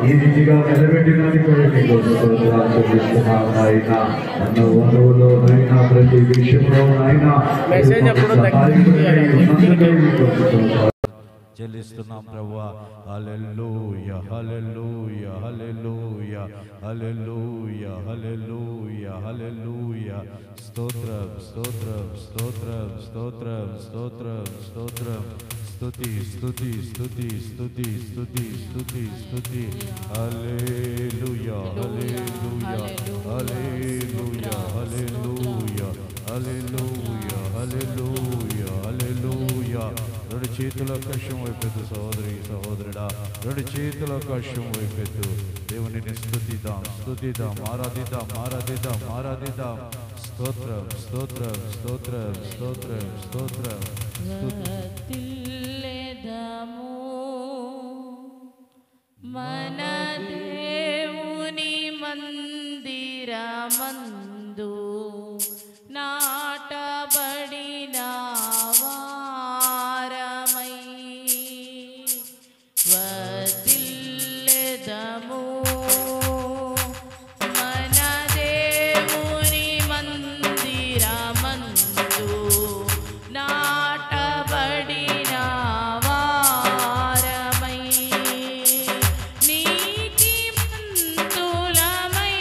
ఈ రీతిగా నిలబెట్టినందుకు నీకు స్తోత్రాలు చెల్లిస్తున్నాము నాయన. అన్న వధువులో నైనా ప్రతి విషయంలో నాయన చెల్లిస్తున్నాం ప్రభువా. హల్లెలూయా హల్లెలూయా హల్లెలూయా హల్లెలూయా హల్లెలూయా హల్లెలూయా. స్తోత్రం స్తోత్రం స్తోత్రం స్తోత్రం స్తోత్రం స్తోత్రం. స్తుతి స్తుతి స్తుతి స్తుతి స్తుతి స్తుతి స్తుతి. హల్లెలూయా హల్లెలూయా హల్లెలూయా హల్లెలూయా హల్లెలూయా హల్లెలూయా హల్లెలూయా. రెండు చేతుల కష్టం వైపెత్తు సహోదరి సహోదరుడా, రెండు చేతుల కష్టం వైపెత్తు. దేవునిని స్తుతిద్దాం స్తుతిద్దాం ఆరాధిద్దాం ఆరాధిద్దాం ఆరాధిద్దాం. స్తోత్రం స్తోత్రం స్తోత్రం స్తోత్రం స్తోత్రం. మన దేవుని మందిరమందు నాటబడిన వారమై వర్ధిల్లెదము. మన దేవుని మందిరమందు నాటబడిన వారమై నీతిమంతులమై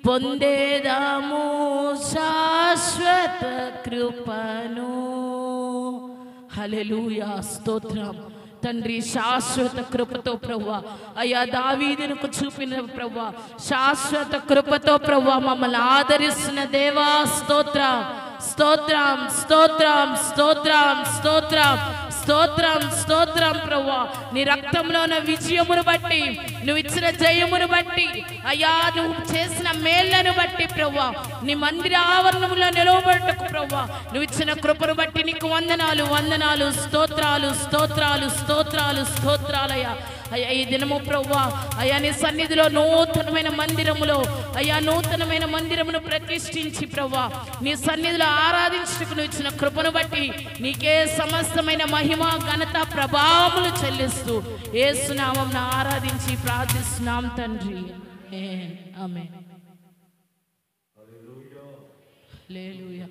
పొందేదాము శాశ్వత కృపను. హల్లెలూయా, స్తోత్రం తండ్రి. శాశ్వత కృపతో ప్రభువా అయ్యా దావీదునకు చూపిన ప్రభువా శాశ్వత కృపతో ప్రభువా మమ్మల్ని ఆదరిస్తున్న దేవా స్తోత్రం స్తోత్రం స్తోత్రం స్తోత్రం స్తోత్రం స్తోత్రం స్తోత్రం ప్రభువా. నీ రక్తంలో ఉన్న విజయమును బట్టి, నువ్వు ఇచ్చిన జయమును బట్టి అయ్యా, నువ్వు చేసిన మేళ్లను బట్టి ప్రభువా, నీ మందిర ఆవరణంలో నిలవబడటకు ప్రభువా నువ్వు ఇచ్చిన కృపను బట్టి నీకు వందనాలు వందనాలు, స్తోత్రాలు స్తోత్రాలు స్తోత్రాలు స్తోత్రాలయ్యా. అయ్యా ఈ దినము ప్రభువా అయ్యా నీ సన్నిధిలో నూతనమైన మందిరములో అయ్యా నూతనమైన మందిరమును ప్రతిష్ఠించి ప్రభువా నీ సన్నిధిలో ఆరాధించుటకు నువ్వు ఇచ్చిన కృపను బట్టి నీకే సమస్తమైన మహిమ ఘనత ప్రభావములు చెల్లిస్తూ యేసు నామమున ఆరాధించి ప్రార్థిస్తున్నాం తండ్రి. ఆమేన్. హల్లెలూయా.